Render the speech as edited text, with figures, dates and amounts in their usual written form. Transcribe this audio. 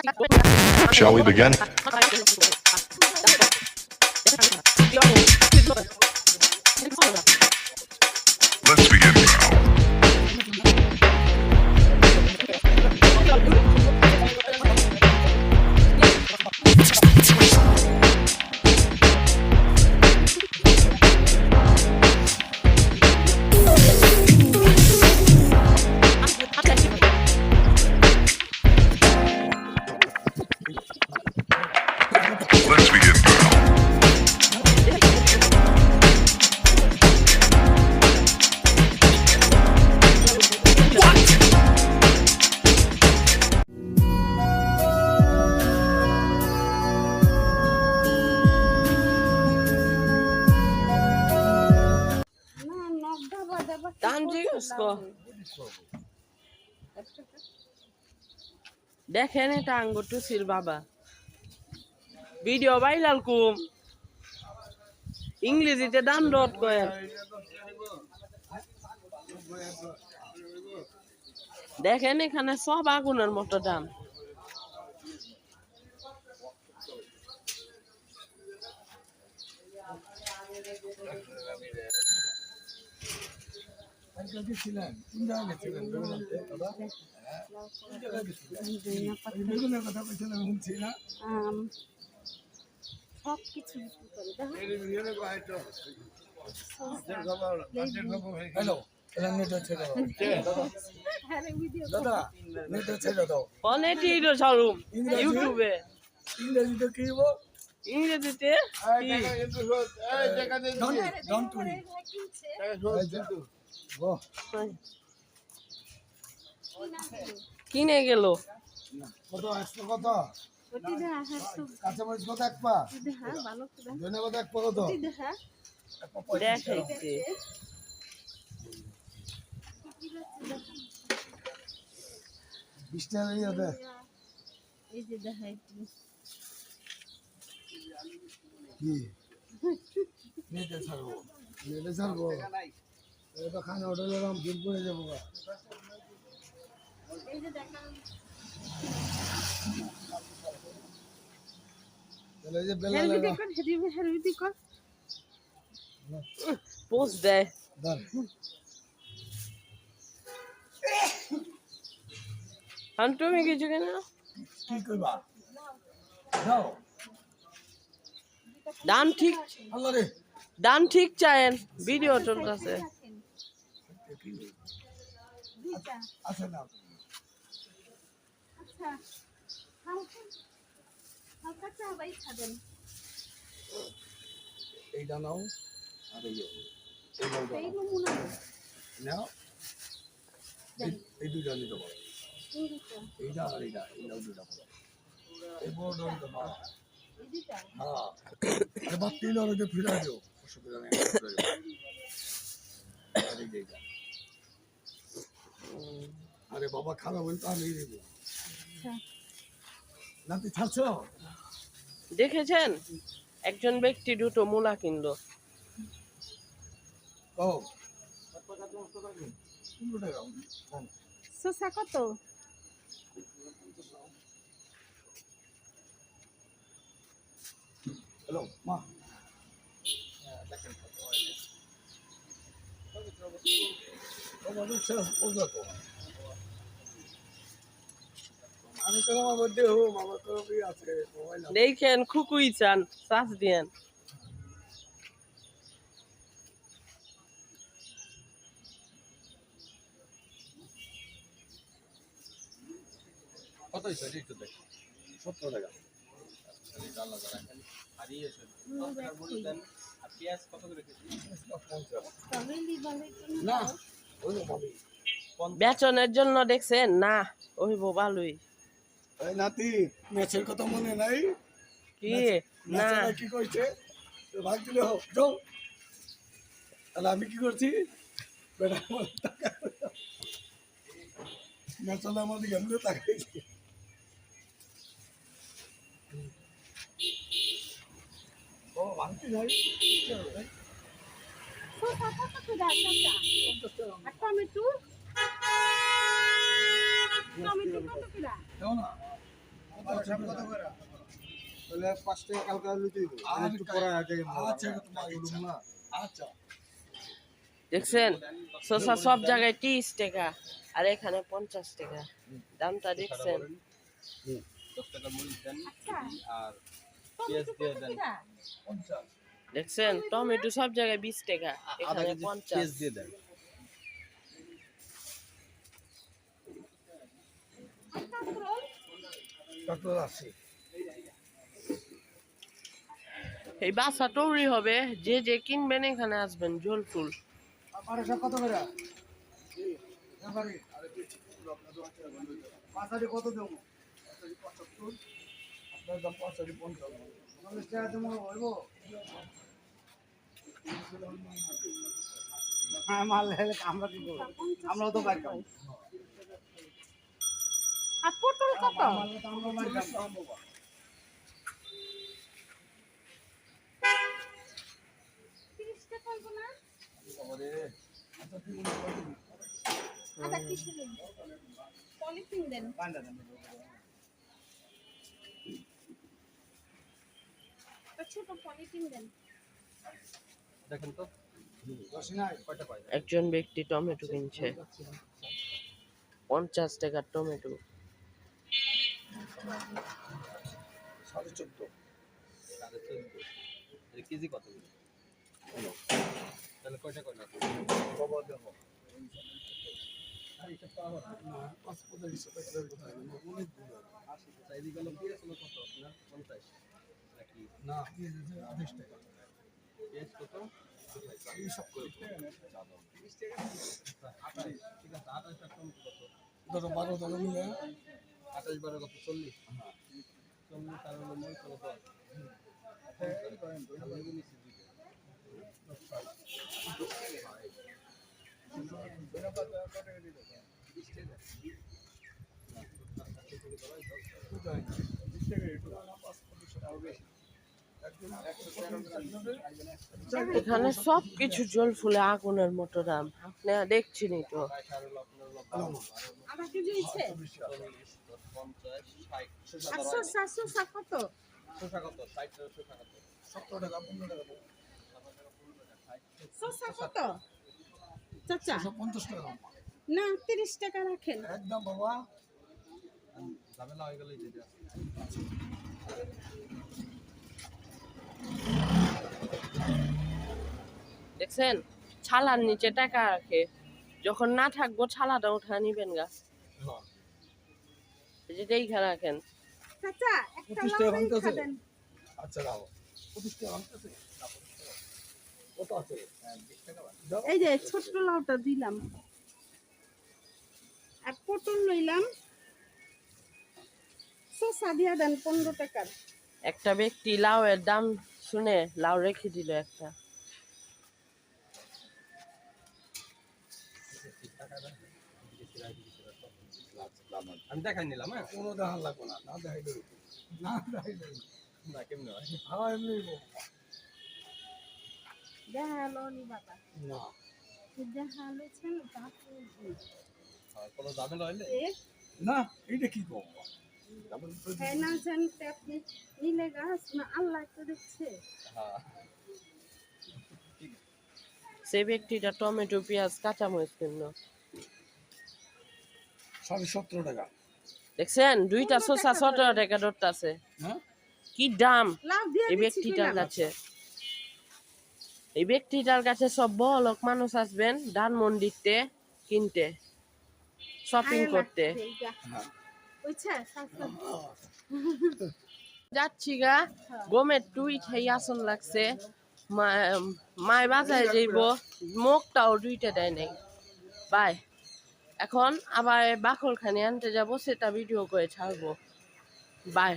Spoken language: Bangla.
Shall we begin? Let's begin now. Let's begin now. দাম জিজ্ঞেস কর দেখেন এটা আঙ্গুর টুসির বাবা ভিডিও ভাইরাল কুম ইংরেজিতে দাম ডট কয়েন দেখেন এখানে সব আগুনের মতো দাম সবকিছু অনেক শোরুম ইউটিউবে ইংরেজিতে কি ইংরেজিতে কিনে গেল কত 100 কত কাঁচামরিচ কত এক পা ধন্যবাদ এক পা কত দেখাইতে 20 টাকা দিয়ে দে এই যে দেখাইতে কি নেটে ছাড়বো এটা খানা অর্ডার করলাম বিল করে যাবো এই যে দেখান তাহলে এই যে বেলা হেলদি কর পোস্ট দেয় ধর আর তুমি কিছু কেন কি কইবা দাও আল্লাহ রে দাম ঠিক চায়েন ভিডিও চলতেছে আচ্ছা না আচ্ছা হালকা চা ভাই খাবেন এইটা নাও আর এই নমুনা নাও এই দুইটা নিতে পারো এইটা আর এইটা দুইটা পারো এই বড় দুইটা নাও হ্যাঁ এবার তিন অর্ডার ফিরে দিও অসুবিধা নেই আরে বাবা খাবে বলতে আমি দেবো নাতি ছাড়ছ দেখেছেন একজন ব্যক্তি দুটো মূলা কিনলো ও শসা কত হ্যালো মা আমি তো আমার মধ্যে হোম আমার তো আছে মোবাইল দেখেন খুকুই চান চাষ দিয়েন কত হয়েছে একটু দেখ 70 টাকা না ওই বেচনের জন্য দেখছেন না ওই ভালোই এই নাতি ম্যাচের কথা মনে নাই কি না কি কইছে ভাগ দিলে হোক যাও তাহলে আমি কি করছি বেটা আমার টাকা ম্যাচলে আমাদের গেমলে তাকাইছি ও ভাঙতি নাই শসা কত করে শসা আর টমেটো কত করে দাও না তাহলে 5 টাকা কালকে লুচি দিব আর একটু পরে আগে আচ্ছা তোমার ইচ্ছা না আচ্ছা দেখছেন শসা সব জায়গায় 30 টাকা আর এখানে 50 টাকা দামটা দেখছেন দেখছেন টমেটো সব জায়গায় 20 টাকা এখানে 50 দিয়ে দেন ডক্টর আছে এই বাসা তৈরি হবে যে যে কিনবেন এখানে আসবেন জলফুল আমার সব কত করে পাঁচারি কত দেবো আপনার দাম 50 50 50 টাকা দেবো হইব হ্যাঁ মাল হেলে আমরা কি করবো আমরাও তো বাইর খাবো আর পটল কত মাল তো আমরা বাইর খাবো 30 টাকা হইব না আচ্ছা কিছু দেন পলিথিন দেন একটা ছোট পলিথিন দেন দেখেন তো কয়টা পাই একজন ব্যক্তি টমেটো কিনছে 50 টাকার টমেটো 14.5 কেজি কত তাহলে কয়টা কয়টা বাবা দেখো না 5 হিসাবে কোথায় অনেক দূর এদিকে হলো পেঁয়াজ হলো কত আপনার 50 নাকি না 28 টাকা পেঁয়াজ কত এই সব করে ঠিক আছে 28 টাকা টমেটো কত ধরো 12 টাকা মিলে 28 12 কত 40 40 আর হলো মই কত এখানে সব কিছু জলফুলে আগুনের মতো দাম আপনারা দেখছেনই তো আধা কেজি হইছে 50 700 700 কত শসা কত 60 শসা কত 17 টাকা 15 টাকা শসা কত চাচা 50 টাকা না 30 টাকা রাখেন একদম বাবা ঝামেলা হয়ে গেলে যেটা দেখছেন ছালার নিচে টাকা রাখে যখন না থাকবো ছালাটা উঠা নিবেন গা যেটাই খা রাখেন চাচা একটা 25 টাকা লাউ ভাঙতেছে? খাবেন আচ্ছা দাও 25 টাকা আনতেছে কত আছে এই যে ছোট্ট লাউটা দিলাম আর পটল লইলাম শসা দিয়া দেন 15 টাকার একটা ব্যক্তি লাউয়ের দাম শুনে লাউ রেখে দিল একটা আমি দেখাই নিলাম হ্যাঁ কোনো দেখান লাগবে না না দেখাইলে না দেখাইলে না কেমনে হয় হ্যাঁ এমনি দেখালো নি বাবা না দেখালেছেন তারপর আর কোনো ঝামেলা হইলে না এইটা কি করবো ফাইনান্সেন আপনি নিলে গাছ না আল্লাহ তো দেখছে হ্যাঁ সে ব্যক্তিটা টমেটো পেঁয়াজ কাঁচামরিচ কিনলো 17.5 টাকা দেখছেন দুইটা শসা 17 টাকা ধরতেছে হ্যাঁ কি দাম লাভ দিয়ে এই ব্যক্তিটার কাছে এই ব্যক্তিটার কাছে সব বড় লোক মানুষ আসবেন ধানমন্ডিতে কিনতে শপিং করতে বুঝছে যাচ্ছি গা গমের টুই খাই আসন লাগছে মায় বাজারে যাইব মুখটাও দুইটা দেয় নাই বাই এখন আবার বাকল খানি আনতে যাব সেটা ভিডিও করে ছাড়বো বাই